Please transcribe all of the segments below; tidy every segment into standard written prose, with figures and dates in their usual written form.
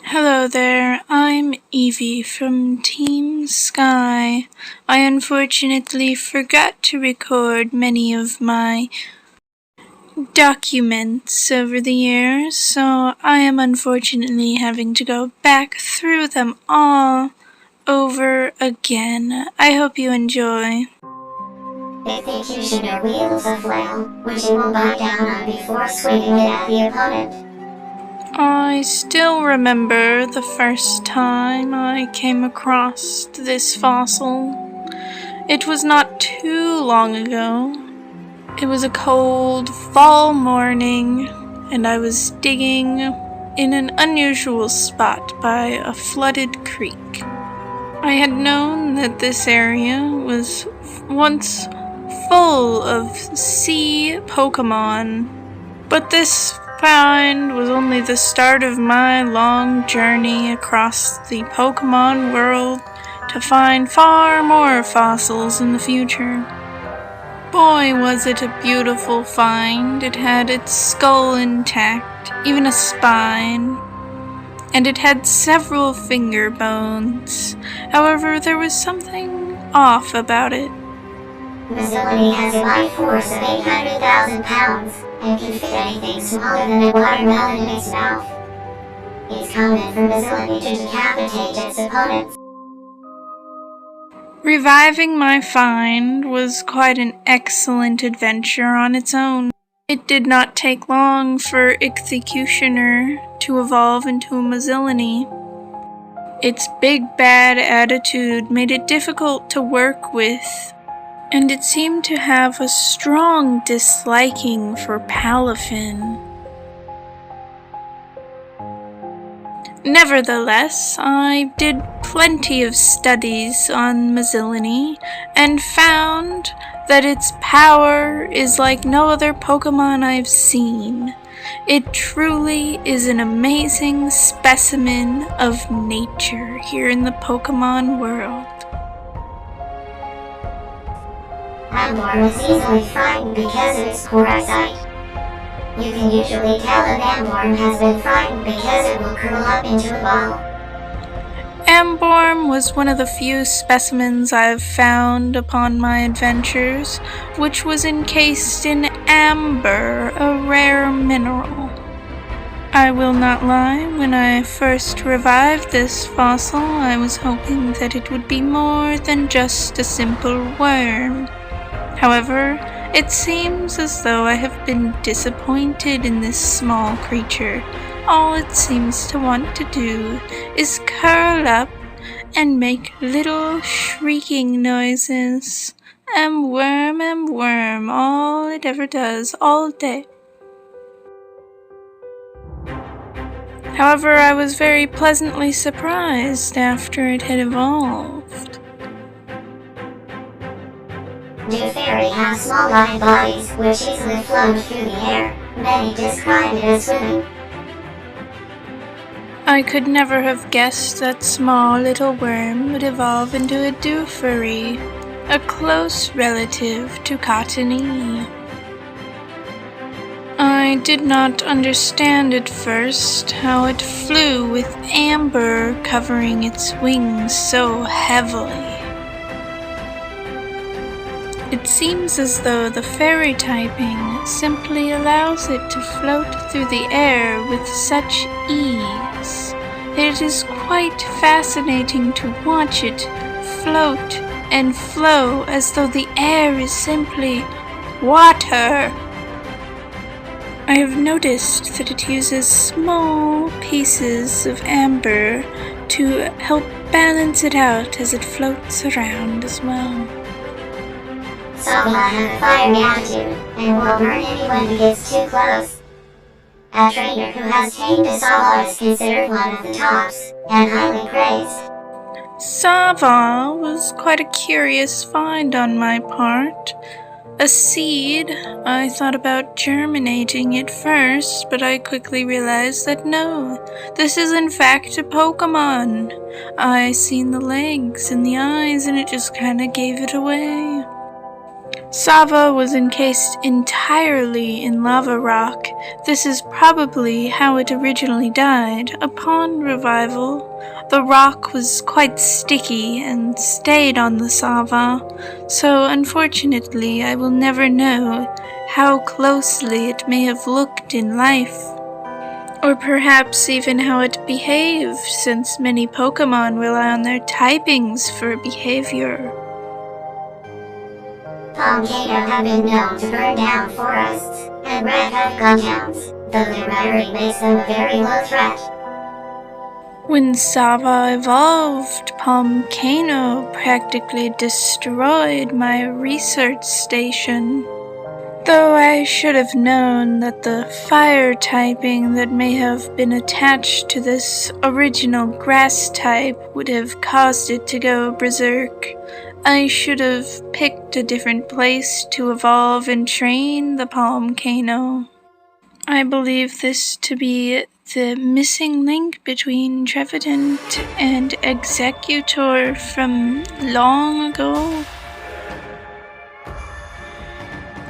Hello there, I'm Evie from Team Sky. I unfortunately forgot to record many of my documents over the years, so I am unfortunately having to go back through them all over again. I hope you enjoy. They think you should know wheels of flail, which you will bite down on before swinging it at the opponent. I still remember the first time I came across this fossil. It was not too long ago. It was a cold fall morning, and I was digging in an unusual spot by a flooded creek. I had known that this area was once full of sea Pokemon, but this find was only the start of my long journey across the Pokemon world to find far more fossils in the future. Boy, was it a beautiful find. It had its skull intact, even a spine, and it had several finger bones. However, there was something off about it. Mazzillion has a life force of 800,000 pounds, and can fit anything smaller than a watermelon in its mouth. It's common for Mazzillion to decapitate its opponents. Reviving my find was quite an excellent adventure on its own. It did not take long for Executioner to evolve into a Mazzillion. Its big bad attitude made it difficult to work with, and it seemed to have a strong disliking for Palafin. Nevertheless, I did plenty of studies on Mazzillion and found that its power is like no other Pokemon I've seen. It truly is an amazing specimen of nature here in the Pokemon world. Amborn is easily frightened because of its poor eyesight. You can usually tell an Amborn has been frightened because it will curl up into a ball. Amborn was one of the few specimens I've found upon my adventures, which was encased in amber, a rare mineral. I will not lie, when I first revived this fossil, I was hoping that it would be more than just a simple worm. However, it seems as though I have been disappointed in this small creature. All it seems to want to do is curl up and make little shrieking noises. Worm, all it ever does, all day. However, I was very pleasantly surprised after it had evolved. New fairy have small light bodies which easily float through the air. Many describe it as swimming. I could never have guessed that small little worm would evolve into a Dewfurry, a close relative to Cottony. I did not understand at first how it flew with amber covering its wings so heavily. It seems as though the fairy typing simply allows it to float through the air with such ease. It is quite fascinating to watch it float and flow as though the air is simply water. I have noticed that it uses small pieces of amber to help balance it out as it floats around as well. Saba has a fiery attitude, and will burn anyone who gets too close. A trainer who has tamed a Saba is considered one of the tops, and highly praised. Saba was quite a curious find on my part. A seed. I thought about germinating it first, but I quickly realized that no, this is in fact a Pokemon. I seen the legs and the eyes, and it just kinda gave it away. Sava was encased entirely in lava rock. This is probably how it originally died. Upon revival, the rock was quite sticky and stayed on the Sava, so unfortunately I will never know how closely it may have looked in life. Or perhaps even how it behaved, since many Pokemon rely on their typings for behavior. Volcanoes have been known to burn down forests and wreck out gun-towns, though their rarity makes them a very low threat. When Sava evolved, Pomcano practically destroyed my research station. Though I should have known that the fire typing that may have been attached to this original grass type would have caused it to go berserk, I should have picked a different place to evolve and train the Pomcano. I believe this to be the missing link between Trevenant and Executor from long ago.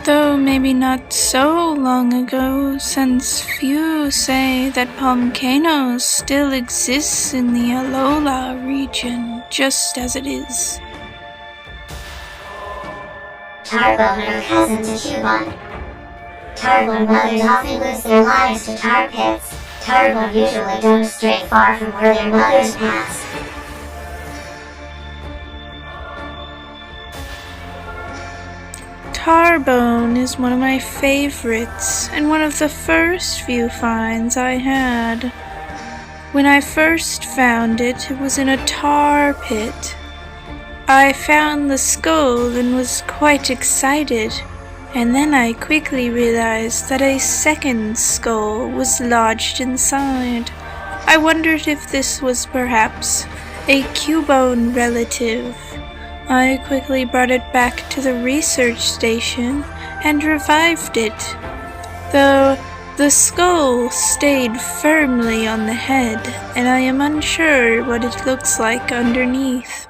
Though maybe not so long ago, since few say that Pomcano still exists in the Alola region, just as it is. Tarbone are cousin to Cubone. Tarbone mothers often lose their lives to tar pits. Tarbone usually don't stray far from where their mothers passed. Tarbone is one of my favorites, and one of the first few finds I had. When I first found it, it was in a tar pit. I found the skull and was quite excited, and then I quickly realized that a second skull was lodged inside. I wondered if this was perhaps a Cubone relative. I quickly brought it back to the research station and revived it, though the skull stayed firmly on the head, and I am unsure what it looks like underneath.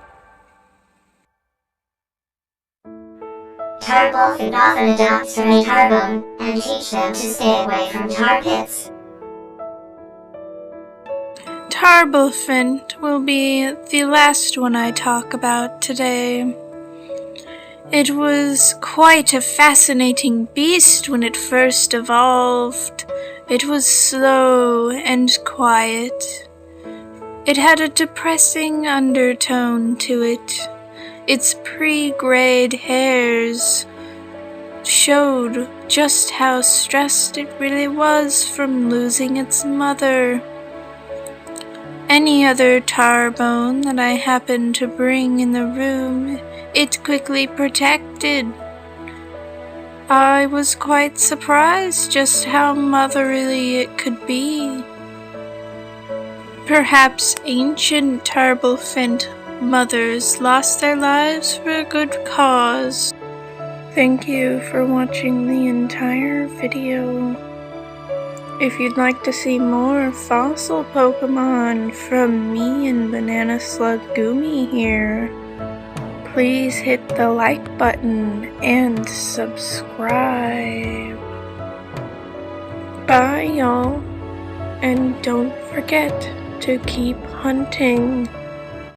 Tarbolfin often adopts from a Tarbone and teach them to stay away from tar pits. Tarbolfin will be the last one I talk about today. It was quite a fascinating beast when it first evolved. It was slow and quiet. It had a depressing undertone to it. Its pre-grayed hairs showed just how stressed it really was from losing its mother. Any other Tarbone that I happened to bring in the room, it quickly protected. I was quite surprised just how motherly it could be. Perhaps ancient Tarbolfin mothers lost their lives for a good cause. Thank you for watching the entire video. If you'd like to see more fossil Pokemon from me and Banana Slug Gumi here, please hit the like button and subscribe. Bye y'all, and don't forget to keep hunting.